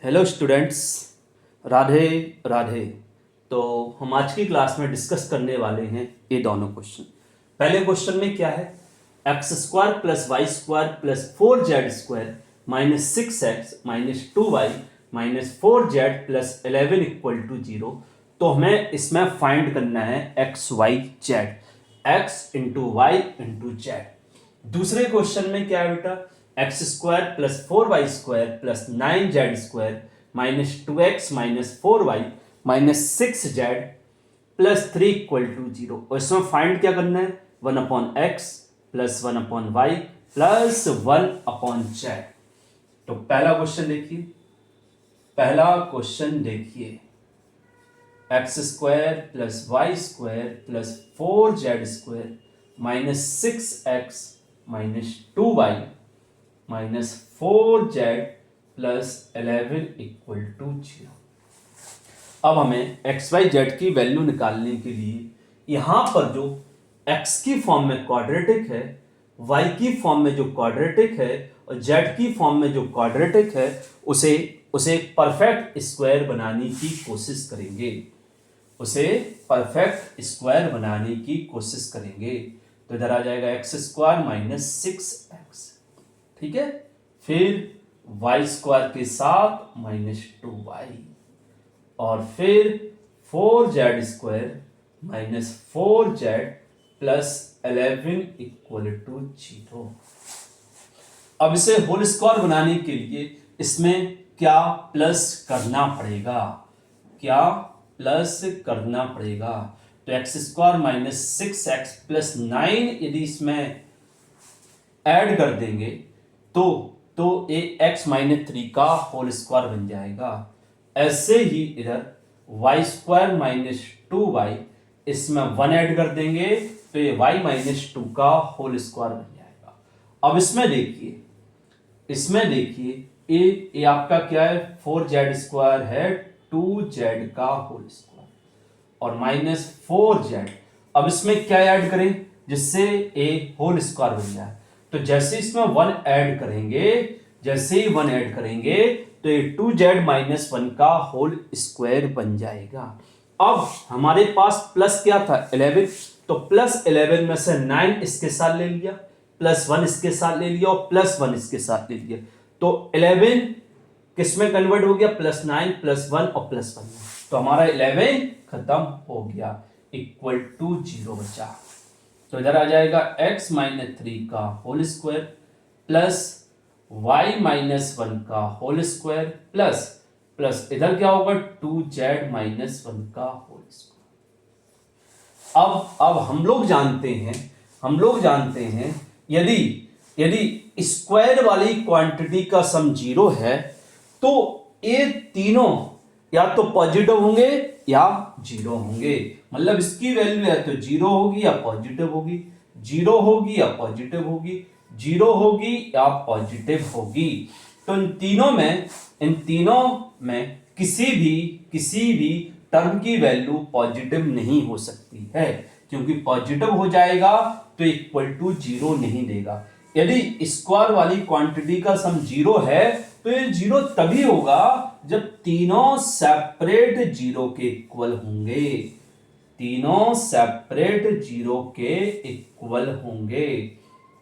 Hello students, Radhe Radhe. तो हम आज की क्लास में डिस्कस करने वाले हैं ये दोनों क्वेश्चन। पहले क्वेश्चन में क्या है, X square plus Y square plus 4z² minus 6x minus 2y minus 4z plus 11 equal to 0। तो हमें इसमें फाइंड करना है X Y Z, X into Y into Z. दूसरे क्वेश्चन में क्या है बेटा, X square plus 4y square plus 9z² minus 2x minus 4y minus 6z plus 3 equal to 0। और इसमें फाइंड क्या करना है, 1/x plus 1/y plus 1/z। तो पहला क्वेश्चन देखिए, X square plus Y square plus 4z² minus 6x minus 2y minus 4z plus 11 equal to 0। अब हमें एक्स वाई जेड की वैल्यू निकालने के लिए यहां पर जो x की फॉर्म में क्वाड्रेटिक है, y की फॉर्म में जो क्वाड्रेटिक है और z की फॉर्म में जो क्वाड्रेटिक है उसे परफेक्ट स्क्वायर बनाने की कोशिश करेंगे। तो इधर आ जाएगा एक्स स्क्वायर माइनस 6x, ठीक है। फिर वाई स्क्वायर के साथ माइनस 2y और फिर 4z² minus 4z plus 11 equal to 0। अब इसे होल स्क्वायर बनाने के लिए इसमें क्या प्लस करना पड़ेगा, तो x square minus 6x plus 9 यदि इसमें ऐड कर देंगे तो ये x माइनस 3 का होल स्क्वायर बन जाएगा। ऐसे ही इधर वाई स्क्वायर माइनस 2y, इसमें 1 ऐड कर देंगे तो ये y माइनस 2 का होल स्क्वायर बन जाएगा। अब इसमें देखिए ये आपका क्या है, 4z² है 2z का होल स्क्वायर और माइनस 4z। अब इसमें क्या ऐड करें जिससे ए होल स्क्वायर बन जाए, तो जैसे इसमें 1 ऐड करेंगे तो ये 2z माइनस 1 का होल स्क्वायर बन जाएगा। अब हमारे पास प्लस क्या था 11, तो प्लस 11 में से 9 इसके साथ ले लिया, प्लस 1 इसके साथ ले लिया और प्लस 1 इसके साथ ले लिया, तो 11 किस में कन्वर्ट हो गया, प्लस 9 प्लस 1 और प्लस 1। तो हमारा 11 खत्म हो गया, इक्वल टू 0 बचा। तो इधर आ जाएगा x माइनस 3 का whole square plus y minus 1 का होल स्क्वायर प्लस इधर क्या होगा 2z माइनस 1 का होल स्क्वायर। अब हम लोग जानते हैं यदि स्क्वायर वाली क्वांटिटी का सम 0 है तो ये तीनों या तो पॉजिटिव होंगे या 0 होंगे। मतलब इसकी वैल्यू है तो 0 होगी या पॉजिटिव होगी, 0 होगी या पॉजिटिव होगी, 0 होगी या पॉजिटिव होगी। तो इन तीनों में किसी भी टर्म की वैल्यू पॉजिटिव नहीं हो सकती है, क्योंकि पॉजिटिव हो जाएगा तो इक्वल टू 0 नहीं देगा। यदि स्क्वायर वाली क्वांटिटी का सम 0 है तो ये 0 तभी होगा जब तीनों सेपरेट 0 के इक्वल होंगे,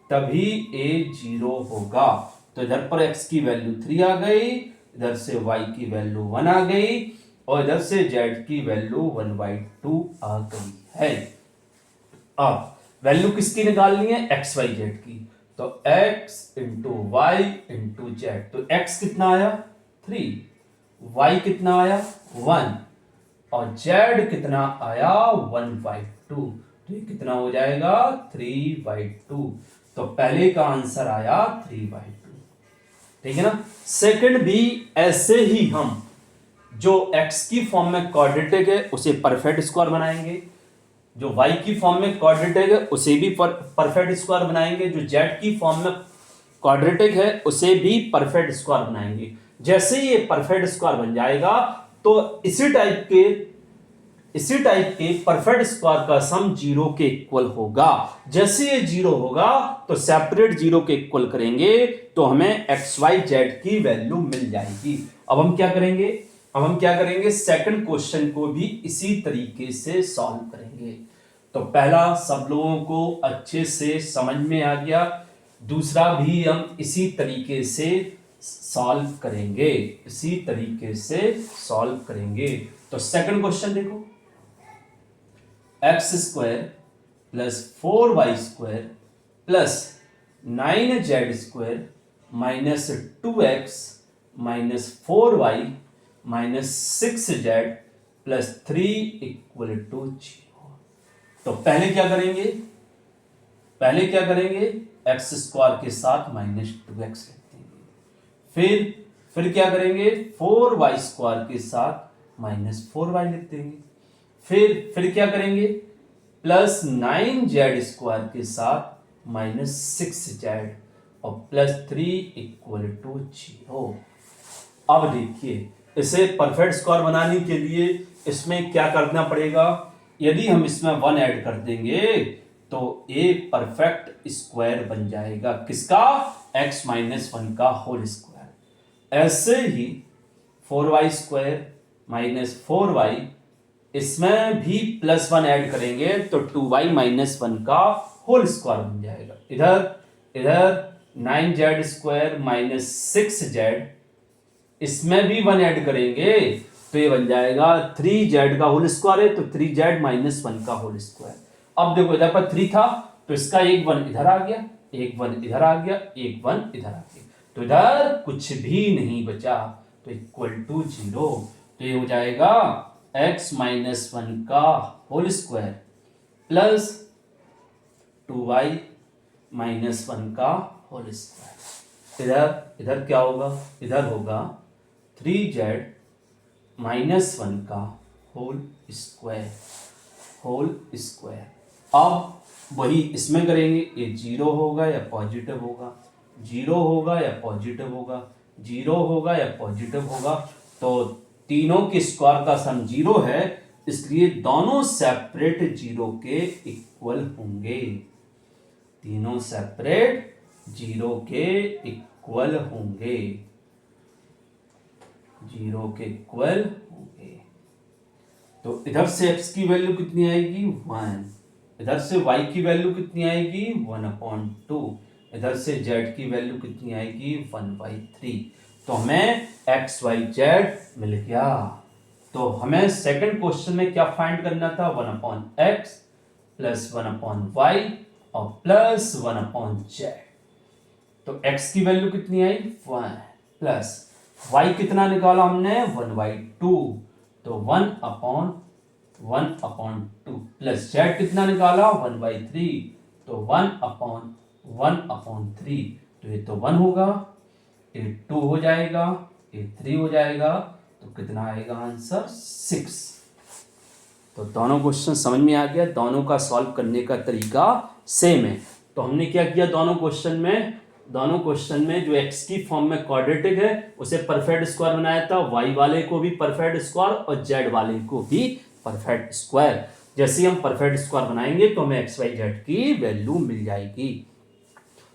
तभी ये 0 होगा। तो इधर पर x की वैल्यू 3 आ गई, इधर से y की वैल्यू 1 आ गई और इधर से z की वैल्यू 1/2 आ गई है। अब वैल्यू किसकी निकालनी है, x y z की। तो x into Y into Z, तो x कितना आया 3, y कितना आया 1 और z कितना आया 1/2। तो ये कितना हो जाएगा 3/2। तो पहले का आंसर आया 3/2, ठीक है ना। सेकंड भी ऐसे ही हम जो x की फॉर्म में क्वाड्रेटिक है उसे परफेक्ट स्क्वायर बनाएंगे, जो y की फॉर्म में क्वाड्रेटिक है उसे भी परफेक्ट स्क्वायर बनाएंगे, जो z की फॉर्म में क्वाड्रेटिक है उसे भी परफेक्ट स्क्वायर बनाएंगे। जैसे ही ये परफेक्ट स्क्वायर बन जाएगा तो इसी टाइप के इसी टाइप के परफेक्ट स्क्वायर का सम जीरो के इक्वल होगा। जैसे ये जीरो होगा तो सेपरेट जीरो के इक्वल करेंगे तो हमें एक्स वाई जेड की वैल्यू मिल जाएगी। अब हम क्या करेंगे, सेकंड क्वेश्चन को भी इसी तरीके से सॉल्व करेंगे। तो पहला सब लोगों को अच्छे से समझ में आ गया, दूसरा भी हम इसी तरीके से सॉल्व करेंगे। तो सेकंड क्वेश्चन देखो, X square plus 4y square plus 9z square minus 2x minus 4y minus 6z plus 3 equal to 0। तो पहले क्या करेंगे, एक्स स्क्वायर के साथ माइनस 2x लिख देंगे। फिर क्या करेंगे, 4y स्क्वायर के साथ माइनस 4y लिख देंगे। फिर क्या करेंगे, प्लस 9z स्क्वायर के साथ माइनस 6z और प्लस 3 इक्वल टू 0। अब देखिए, इसे परफेक्ट स्क्वायर बनाने के लिए इसमें क्या करना पड़ेगा, यदि हम इसमें 1 ऐड कर देंगे तो ए परफेक्ट स्क्वायर बन जाएगा। किसका, x माइनस 1 का होल स्क्वायर। ऐसे ही 4y स्क्वायर माइनस 4y, इसमें भी प्लस 1 ऐड करेंगे तो 2y माइनस 1 का होल स्क्वायर बन जाएगा। इधर 9z स्क्वायर माइनस 6z, इसमें भी 1 ऐड करेंगे तो ये बन जाएगा 3z का होल स्क्वायर है, तो 3z माइनस 1 का होल स्क्वायर। अब देखो, इधर पर 3 था तो इसका एक 1 इधर आ गया, एक 1 इधर आ गया, एक 1 इधर आ गया, तो इधर कुछ भी नहीं बचा, तो इक्वल टू 0। तो ये हो जाएगा x माइनस 1 का whole square plus 2y minus 1 का होल स्क्वायर। इधर क्या होगा, इधर होगा 3z माइनस 1 का होल स्क्वायर। अब वही इसमें करेंगे, ये 0 होगा या पॉजिटिव होगा, 0 होगा या पॉजिटिव होगा, 0 होगा या पॉजिटिव होगा। तो तीनों के स्क्वायर का सम 0 है, इसलिए दोनों सेपरेट 0 के इक्वल होंगे। तीनों सेपरेट 0 के इक्वल होंगे, 0 के इक्वल होंगे। तो इधर से x की वैल्यू कितनी आएगी, 1। इधर से y की वैल्यू कितनी आएगी, 1/2। इधर से z की वैल्यू कितनी आएगी, 1/3। तो हमें x y z मिल गया। तो हमें सेकंड क्वेश्चन में क्या फाइंड करना था, 1/x प्लस 1/y और प्लस 1/z। तो x की वैल्यू कितनी आई, 1, प्लस y कितना निकाला हमने, 1/2, तो 1/2 प्लस z कितना निकाला, 1/3, तो 1/3। तो ये तो 1 होगा, ये 2 हो जाएगा, ये 3 हो जाएगा, तो कितना आएगा आंसर, 6। तो दोनों क्वेश्चन समझ में आ गया, दोनों का सॉल्व करने का तरीका सेम है। तो हमने क्या किया, दोनों क्वेश्चन में जो x की फॉर्म में क्वाड्रेटिक है उसे परफेक्ट स्क्वायर बनाया था, y वाले को भी परफेक्ट स्क्वायर और z वाले को भी परफेक्ट स्क्वायर। जैसे ही हम परफेक्ट स्क्वायर बनाएंगे तो हमें x y z की वैल्यू मिल जाएगी।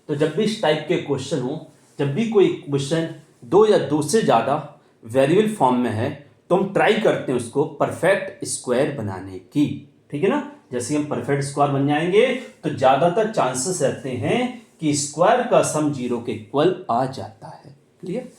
तो जब भी इस टाइप के क्वेश्चन हो, जब भी कोई क्वेश्चन 2 या 2 से ज़्यादा वेरिएबल फॉर्म में है तो हम ट्राई करते हैं उसको परफेक्ट स्क्वायर बनाने की, ठीक है ना। जैसे हम परफेक्ट स्क्वायर बन जाएंगे तो ज़्यादातर चांसेस रहते हैं कि स्क्वायर का सम 0 के इक्वल आ जाता है। क्लियर।